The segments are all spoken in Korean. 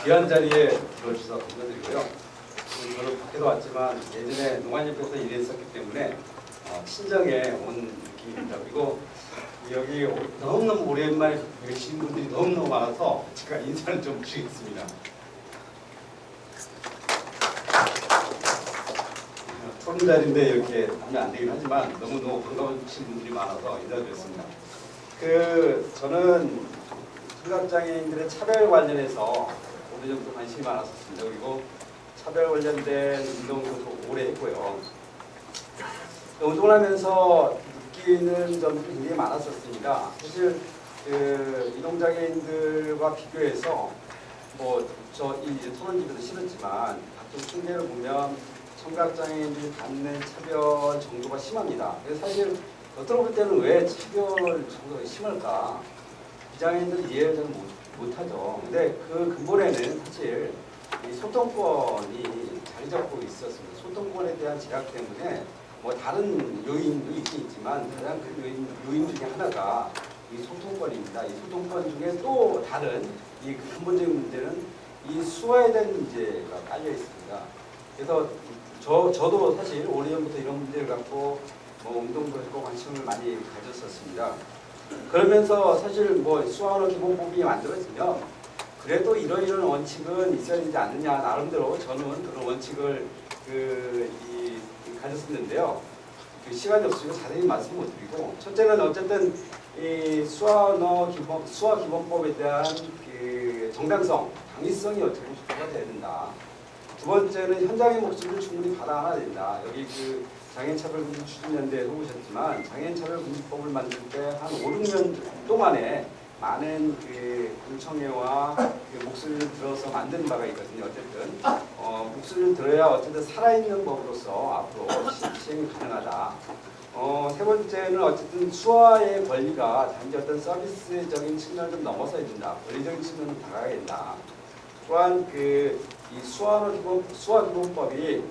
귀한 자리에 들어주셔서 감사드리고요. 저는 밖에도 왔지만 예전에 농안협에서 일했었기 때문에 친정에 온 느낌입니다. 그리고 여기 너무너무 오랜만에 계신 분들이 너무너무 많아서 제가 인사를 좀 드리겠습니다. 토론 자리인데 이렇게 하면 안 되긴 하지만 너무너무 반가우신 분들이 많아서 인사드렸습니다. 저는 청각장애인들의 차별 관련해서 오래전부터 관심이 많았었습니다. 그리고 차별 관련된 운동도 오래 했고요. 운동을 하면서 느끼는 점들이 굉장히 많았었습니다. 사실 이동장애인들과 비교해서 이 토론집에도 실었지만 각종 통계를 보면 청각장애인들이 받는 차별 정도가 심합니다. 그래서 사실 어떤 볼 때는 왜 차별 정도가 심할까? 비장애인들은 이해를 잘 못하죠. 근데 그 근본에는 사실 이 소통권이 자리 잡고 있었습니다. 소통권에 대한 제약 때문에 다른 요인도 있긴 있지만 가장 큰 요인 중에 하나가 이 소통권입니다. 이 소통권 중에 또 다른 이 근본적인 문제는 이 수화에 대한 문제가 깔려 있습니다. 그래서 저도 사실 오래전부터 이런 문제를 갖고 운동도 했고 관심을 많이 가졌었습니다. 그러면서 사실 수화 언어 기본법이 만들어지면 그래도 이런 원칙은 있어야 되지 않느냐, 나름대로 저는 그런 원칙을 가졌었는데요. 시간이 없으니까 자세히 말씀 못 드리고, 첫째는 어쨌든 이 수화 기본법에 대한 정당성, 당위성이 어쨌든 확보가 돼야 된다. 두 번째는 현장의 목소리를 충분히 받아야 된다. 여기 장애인차별금지 추진연대에서 오셨지만 장애인차별금지법을 만들 때 한 5, 6년 동안에 많은 공청회와 목소리를 들어서 만든 바가 있거든요. 어쨌든 목소리를 들어야 어쨌든 살아있는 법으로서 앞으로 시행이 가능하다. 세 번째는 어쨌든 수화의 권리가 단지 어떤 서비스적인 측면을 좀 넘어서야 된다. 권리적인 측면을 다가가야 된다. 또한 이 수화 기본법이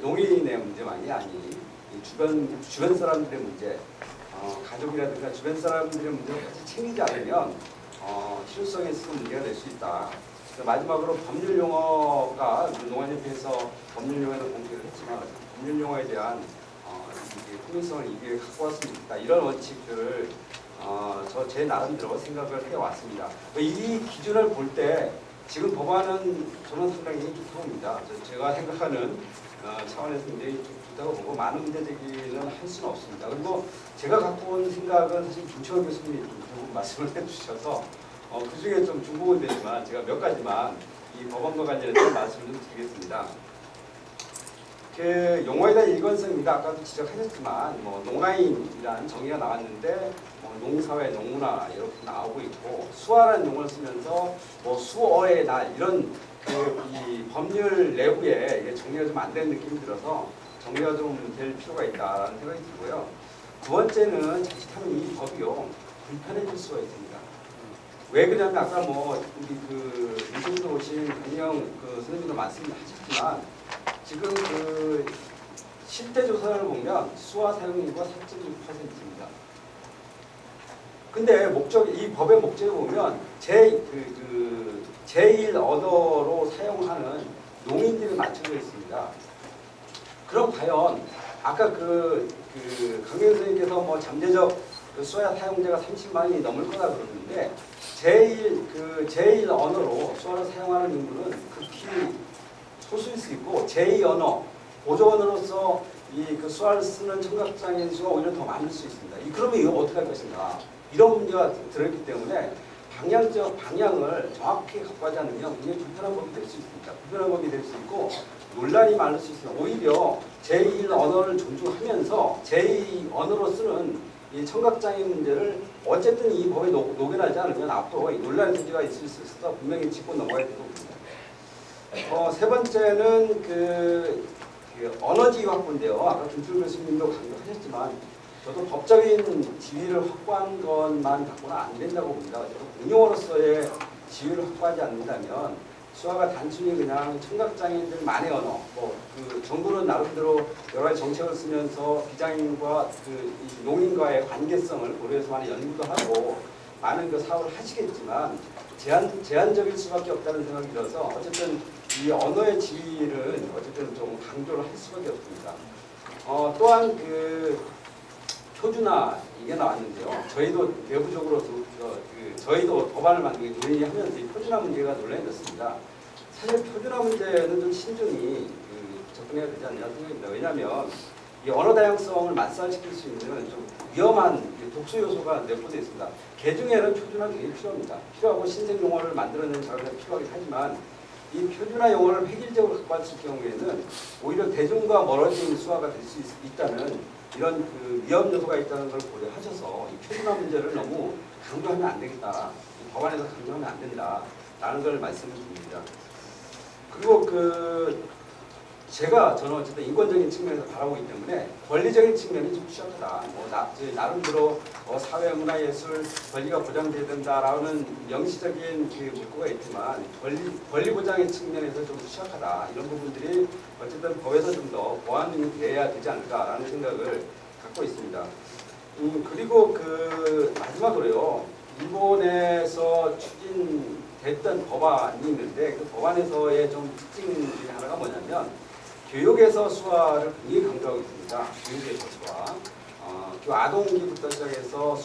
농인의 문제만이 아닌 주변 사람들의 문제, 가족이라든가 주변 사람들의 문제를 같이 챙기지 않으면 실효성에 있어서 문제가 될 수 있다. 마지막으로 법률 용어가 농안협회에서 법률 용어에도 공개를 했지만 법률 용어에 대한 통일성을 이게 갖고 왔으면 좋겠다. 이런 원칙들을 제 나름대로 생각을 해왔습니다. 이 기준을 볼 때 지금 법안은 저는 상당히 좋다고 봅니다. 제가 생각하는 차원에서 굉장히 좋다고 보고 많은 문제 제기는 할 수는 없습니다. 그리고 제가 갖고 온 생각은 사실 김치원 교수님이 좀 말씀을 해주셔서 그 중에 좀 중복은 되지만 제가 몇 가지만 이 법안과 관련해서 말씀을 좀 드리겠습니다. 용어에 대한 일관성입니다. 아까도 지적하셨지만 농아인이라는 정의가 나왔는데 농사회, 농문화 이렇게 나오고 있고 수화라는 용어를 쓰면서 수어의 날 이런 이 법률 내부에 정리가 좀 안 되는 느낌이 들어서 정리가 좀 될 필요가 있다는 생각이 들고요. 두 번째는 자칫하면 이 법이요 불편해질 수가 있습니다. 왜 그러냐면 아까 우리 이승도 오신 강영 선생님도 말씀하셨지만 지금 실태 조사를 보면 수화 사용인구가 4.6%입니다. 근데 이 법의 목적을 보면 제1 언어로 사용하는 농인들이 맞춰져 있습니다. 그럼 과연 아까 강경 선생님께서 잠재적 수화 사용자가 30만이 넘을 거다 그러는데 제1 언어로 수화를 사용하는 인구는 극히 소수일 수 있고 제2 언어, 보조 언어로서 수화를 쓰는 청각장애인 수가 오히려 더 많을 수 있습니다. 그러면 이거 어떻게 할 것인가? 이런 문제가 들어있기 때문에 방향을 정확히 갖고 가지 않으면 굉장히 불편한 법이 될 수 있습니다. 불편한 법이 될 수 있고 논란이 많을 수 있습니다. 오히려 제1 언어를 존중하면서 제2 언어로 쓰는 이 청각장애 문제를 어쨌든 이 법에 녹여나지 않으면 앞으로 논란의 소지가 있을 수 있어서 분명히 짚고 넘어가야 된다고 봅니다. 세 번째는 언어지위 확보인데요. 아까 김철 교수님도 강조하셨지만 저도 법적인 지위를 확보한 것만 갖고는 안 된다고 봅니다. 공용어로서의 지위를 확보하지 않는다면 수화가 단순히 그냥 청각장애인들만의 언어, 정부는 나름대로 여러 가지 정책을 쓰면서 비장애인과 농인과의 관계성을 고려해서 많이 연구도 하고 많은 그 사업을 하시겠지만 제한적일 수밖에 없다는 생각이 들어서 어쨌든 이 언어의 지위를 어쨌든 좀 강조를 할 수밖에 없습니다. 또한 그 표준화 이게 나왔는데요. 저희도 내부적으로 저희도 법안을 만들기 논의하면서 이 표준화 문제가 논란이 됐습니다. 사실 표준화 문제는 좀 신중히 접근해야 되지 않나 생각합니다. 왜냐하면 이 언어 다양성을 맞살시킬 수 있는 좀 위험한 독소 요소가 내포되어 있습니다. 개중에는 표준화가 되게 필요합니다. 필요하고 신생 용어를 만들어내는 작업이 필요하긴 하지만 이 표준화 용어를 획일적으로 갖고 왔을 경우에는 오히려 대중과 멀어진 수화가 될 수 있다는 이런 그 위험 요소가 있다는 걸 고려하셔서 이 표준화 문제를 너무 강조하면 안 되겠다. 법안에서 강조하면 안 된다라는 걸 말씀을 드립니다. 그리고 저는 어쨌든 인권적인 측면에서 바라보기 때문에 권리적인 측면이 좀 취약하다. 나름대로 사회, 문화, 예술 권리가 보장돼야 된다라는 명시적인 문구가 있지만 권리 보장의 측면에서 좀 취약하다. 이런 부분들이 어쨌든 법에서 좀 더 보완이 돼야 되지 않을까라는 생각을 갖고 있습니다. 그리고 마지막으로요. 일본에서 추진됐던 법안이 있는데 그 법안에서의 좀 특징 중에 하나가 뭐냐면 교육에서 수화를 굉장히 강조하고 있습니다. 교육에서 수화. 아동기부터 시작해서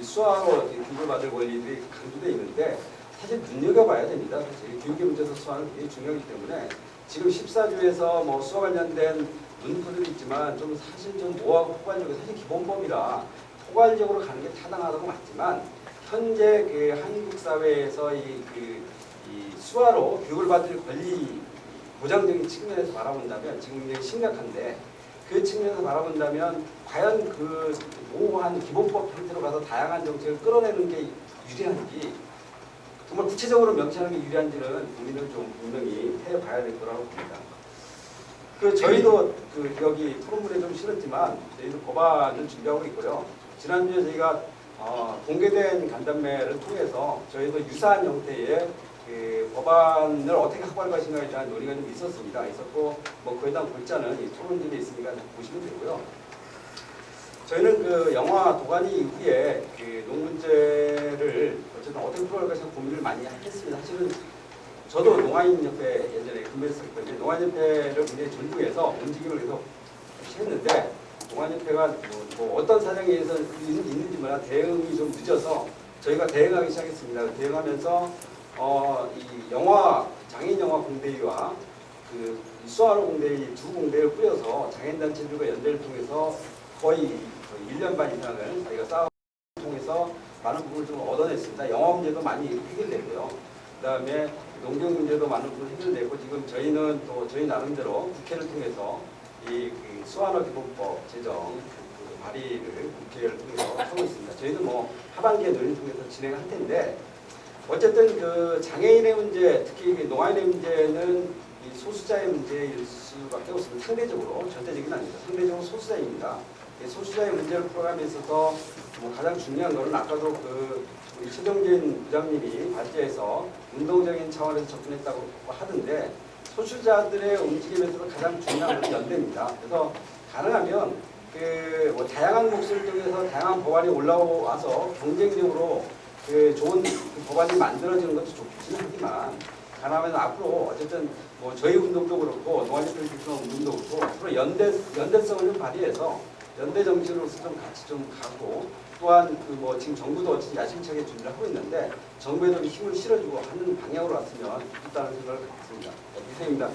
수화로 교육을 받을 권리들이 강조되어 있는데 사실 눈여겨봐야 됩니다. 사실 교육의 문제에서 수화는 굉장히 중요하기 때문에 지금 14조에서 뭐 수화 관련된 문구들이 있지만 좀 사실 좀 모호하고 포괄적이고 사실 기본법이라 포괄적으로 가는 게 타당하다고 맞지만 현재 한국 사회에서 이 수화로 교육을 받을 권리 보장적인 측면에서 바라본다면 지금 굉장히 심각한데 그 측면에서 바라본다면 과연 모호한 기본법 형태로 가서 다양한 정책을 끌어내는 게 유리한지 정말 구체적으로 명시하는 게 유리한지는 고민을 좀 분명히 해봐야 될 거라고 봅니다. 저희도 여기 토론문에 좀 실었지만 저희도 법안을 준비하고 있고요. 지난주에 저희가 공개된 간담회를 통해서 저희도 유사한 형태의 법안을 어떻게 확보할 것인가에 대한 논의가 좀 있었고 그에 대한 골자는 이 토론집에 있으니까 보시면 되고요. 저희는 영화 도가니 이후에 농 문제를 어쨌든 어떻게 풀어갈 것인가 고민을 많이 했습니다. 사실은 저도 농아인협회 예전에 근무했었기 때문에 농아인협회를 굉장히 존중해서 움직임을 계속 했는데 농아인협회가 어떤 사정에 의해서 있는지 몰라 대응이 좀 늦어서 저희가 대응하기 시작했습니다. 대응하면서 이 장애인 영화 공대위와 수아로 공대위 두 공대를 꾸려서 장애인단체들과 연대를 통해서 거의 1년 반 이상을 저희가 싸움을 통해서 많은 부분을 좀 얻어냈습니다. 영화 문제도 많이 해결되고요. 그 다음에 농경 문제도 많은 부분을 해결되고 지금 저희는 또 저희 나름대로 국회를 통해서 이 수완화 기본법 제정 발의를 국회를 통해서 하고 있습니다. 저희도 하반기에 논의를 통해서 진행할 텐데 어쨌든 장애인의 문제, 특히 농아인의 문제는 이 소수자의 문제일 수밖에 없습니다. 상대적으로 절대적인 아닙니다. 상대적으로 소수자입니다. 소수자의 문제를 풀어감에 있어서 가장 중요한 것은 아까도 우리 최정진 부장님이 발제해서 운동적인 차원에서 접근했다고 하던데 소수자들의 움직임에서도 가장 중요한 것은 연대입니다. 그래서 가능하면 다양한 목소리를 통해서 다양한 법안이 올라와서 경쟁적으로 좋은 법안이 만들어지는 것도 좋기는 하지만 가능하면 앞으로 어쨌든 저희 운동도 그렇고 농아인협회 운동도 그렇고 앞으로 연대성을 좀 발휘해서 연대 정치로서 좀 같이 좀 가고 또한 지금 정부도 어쨌든 야심차게 준비를 하고 있는데 정부에도 힘을 실어주고 하는 방향으로 왔으면 좋겠다는 생각을 갖습니다. 이상입니다.